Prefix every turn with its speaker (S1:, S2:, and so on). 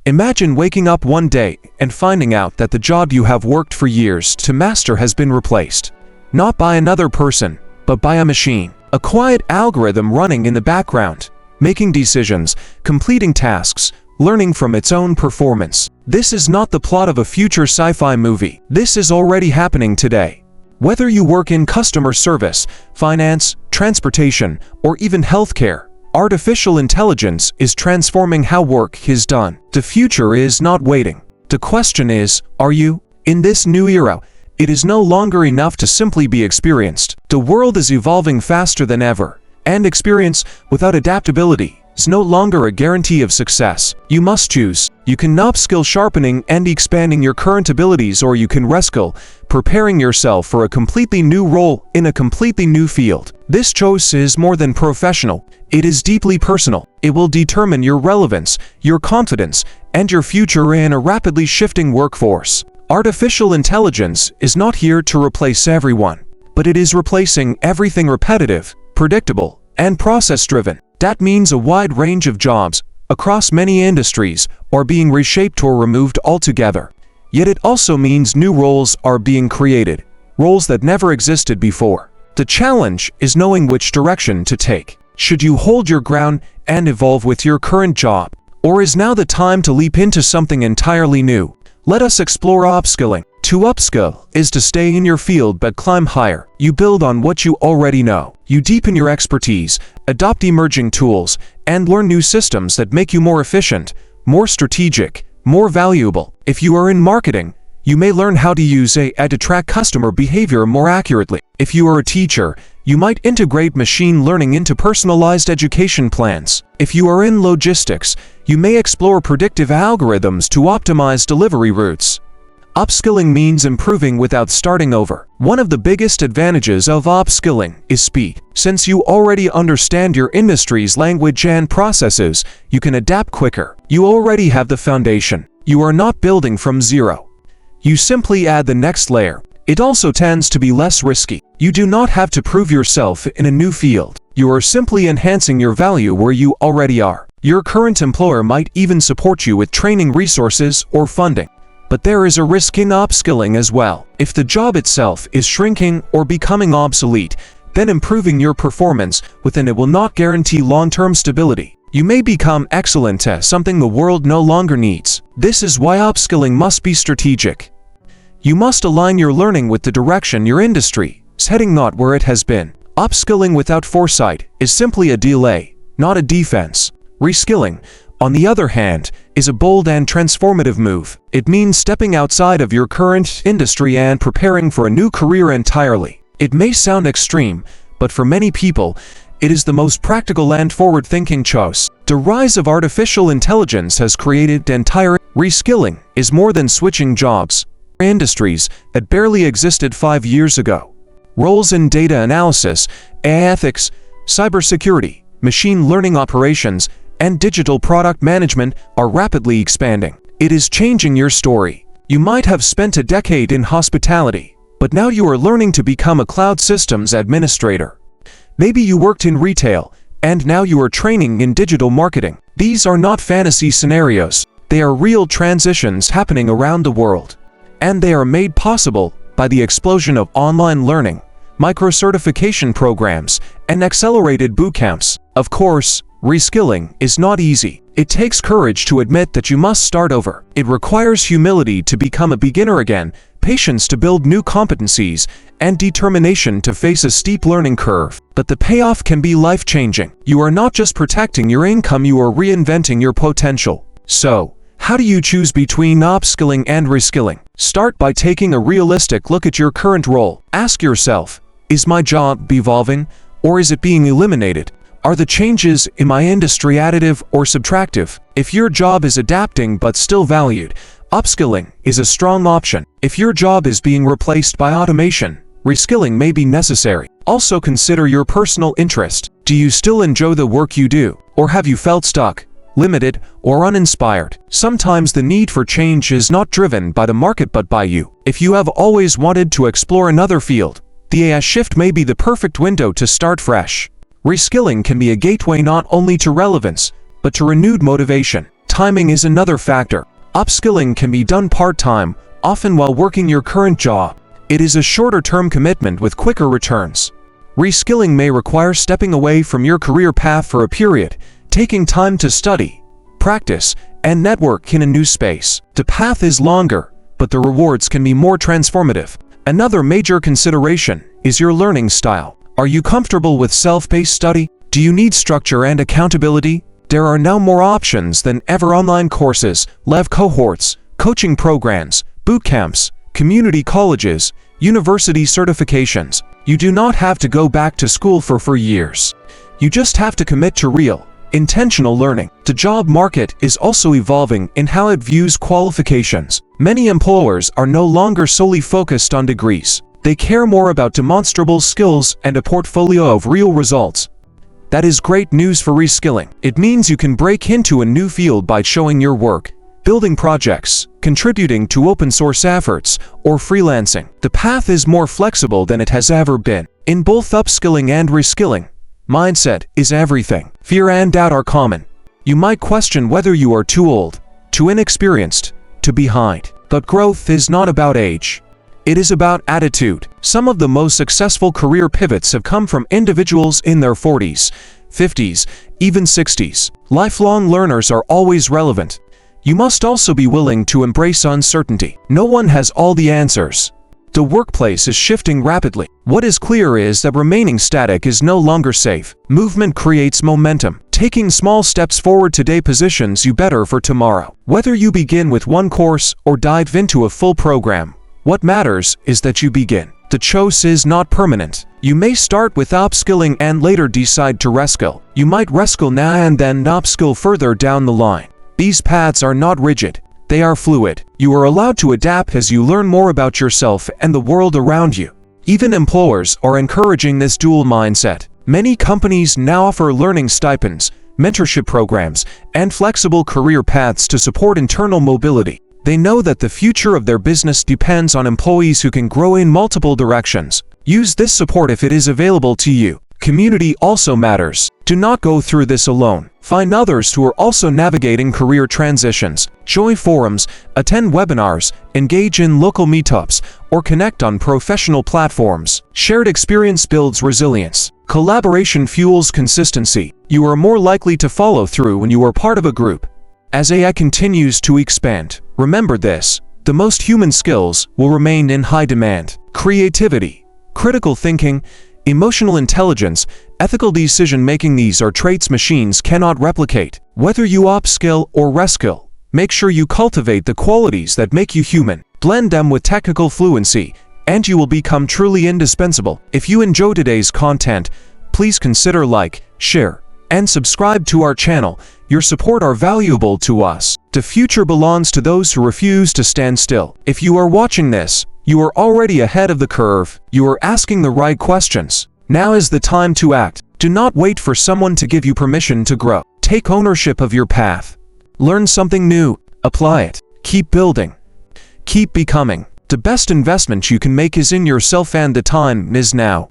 S1: Imagine waking up one day and finding out that the job you have worked for years to master has been replaced. Not by another person, but by a machine. A quiet algorithm running in the background, making decisions, completing tasks, learning from its own performance. This is not the plot of a future sci-fi movie. This is already happening today. Whether you work in customer service, finance, transportation, or even healthcare, artificial intelligence is transforming how work is done. The future is not waiting. The question is, are you? In this new era, it is no longer enough to simply be experienced. The world is evolving faster than ever, and experience without adaptability is no longer a guarantee of success. You must choose. You can upskill, sharpening and expanding your current abilities, or you can reskill, preparing yourself for a completely new role in a completely new field. This choice is more than professional. It is deeply personal. It will determine your relevance, your confidence, and your future in a rapidly shifting workforce. Artificial intelligence is not here to replace everyone, but it is replacing everything repetitive, predictable, and process-driven. That means a wide range of jobs across many industries are being reshaped or removed altogether. Yet it also means new roles are being created, roles that never existed before. The challenge is knowing which direction to take. Should you hold your ground and evolve with your current job, or is now the time to leap into something entirely new? Let us explore upskilling. To upskill is to stay in your field but climb higher. You build on what you already know. You deepen your expertise, adopt emerging tools, and learn new systems that make you more efficient, more strategic, more valuable. If you are in marketing, you may learn how to use AI to track customer behavior more accurately. If you are a teacher, you might integrate machine learning into personalized education plans. If you are in logistics, you may explore predictive algorithms to optimize delivery routes. Upskilling means improving without starting over. One of the biggest advantages of upskilling is speed. Since you already understand your industry's language and processes, you can adapt quicker. You already have the foundation. You are not building from zero. You simply add the next layer. It also tends to be less risky. You do not have to prove yourself in a new field. You are simply enhancing your value where you already are. Your current employer might even support you with training resources or funding. But there is a risk in upskilling as well. If the job itself is shrinking or becoming obsolete, then improving your performance within it will not guarantee long-term stability. You may become excellent at something the world no longer needs. This is why upskilling must be strategic. You must align your learning with the direction your industry is heading, not where it has been. Upskilling without foresight is simply a delay, not a defense. Reskilling, on the other hand, is a bold and transformative move. It means stepping outside of your current industry and preparing for a new career entirely. It may sound extreme, but for many people, it is the most practical and forward-thinking choice. The rise of artificial intelligence has created entire reskilling is more than switching jobs. Industries that barely existed 5 years ago. Roles in data analysis, AI ethics, cybersecurity, machine learning operations, and digital product management are rapidly expanding. It is changing your story. You might have spent a decade in hospitality, but now you are learning to become a cloud systems administrator. Maybe you worked in retail, and now you are training in digital marketing. These are not fantasy scenarios. They are real transitions happening around the world. And they are made possible by the explosion of online learning, micro-certification programs, and accelerated bootcamps. Of course, reskilling is not easy. It takes courage to admit that you must start over. It requires humility to become a beginner again, patience to build new competencies, and determination to face a steep learning curve. But the payoff can be life-changing. You are not just protecting your income, you are reinventing your potential. So, how do you choose between upskilling and reskilling? Start by taking a realistic look at your current role. Ask yourself, is my job evolving, or is it being eliminated? Are the changes in my industry additive or subtractive? If your job is adapting but still valued, upskilling is a strong option. If your job is being replaced by automation, reskilling may be necessary. Also consider your personal interest. Do you still enjoy the work you do, or have you felt stuck, limited, or uninspired? Sometimes the need for change is not driven by the market but by you. If you have always wanted to explore another field, the AI shift may be the perfect window to start fresh. Reskilling can be a gateway not only to relevance, but to renewed motivation. timing is another factor. Upskilling can be done part-time, often while working your current job. It is a shorter-term commitment with quicker returns. Reskilling may require stepping away from your career path for a period, taking time to study, practice, and network in a new space. The path is longer, but the rewards can be more transformative. Another major consideration is your learning style. Are you comfortable with self-paced study? Do you need structure and accountability? There are now more options than ever: online courses, live cohorts, coaching programs, boot camps, community colleges, university certifications. You do not have to go back to school for years. You just have to commit to real, intentional learning. The job market is also evolving in how it views qualifications. Many employers are no longer solely focused on degrees. They care more about demonstrable skills and a portfolio of real results. That is great news for reskilling. It means you can break into a new field by showing your work, building projects, contributing to open source efforts, or freelancing. The path is more flexible than it has ever been. In both upskilling and reskilling, mindset is everything. Fear and doubt are common. You might question whether you are too old, too inexperienced, too behind. But growth is not about age. It is about attitude. Some of the most successful career pivots have come from individuals in their 40s, 50s, even 60s. Lifelong learners are always relevant. You must also be willing to embrace uncertainty. No one has all the answers. The workplace is shifting rapidly. What is clear is that remaining static is no longer safe. Movement creates momentum. Taking small steps forward today positions you better for tomorrow. Whether you begin with one course or dive into a full program, what matters is that you begin. The choice is not permanent. You may start with upskilling and later decide to reskill. You might reskill now and then upskill further down the line. These paths are not rigid. They are fluid. You are allowed to adapt as you learn more about yourself and the world around you. Even employers are encouraging this dual mindset. Many companies now offer learning stipends, mentorship programs, and flexible career paths to support internal mobility. They know that the future of their business depends on employees who can grow in multiple directions. Use this support if it is available to you. Community also matters. Do not go through this alone. Find others who are also navigating career transitions. Join forums, attend webinars, engage in local meetups, or connect on professional platforms. Shared experience builds resilience. Collaboration fuels consistency. You are more likely to follow through when you are part of a group. As AI continues to expand, remember this: the most human skills will remain in high demand. Creativity, critical thinking, emotional intelligence, ethical decision-making, these are traits machines cannot replicate. Whether you upskill or reskill, make sure you cultivate the qualities that make you human. Blend them with technical fluency, and you will become truly indispensable. If you enjoy today's content, please consider like, share, and subscribe to our channel. Your support are valuable to us. The future belongs to those who refuse to stand still. If you are watching this, you are already ahead of the curve. You are asking the right questions. Now is the time to act. Do not wait for someone to give you permission to grow. Take ownership of your path. Learn something new. Apply it. Keep building. Keep becoming. The best investment you can make is in yourself, and the time is now.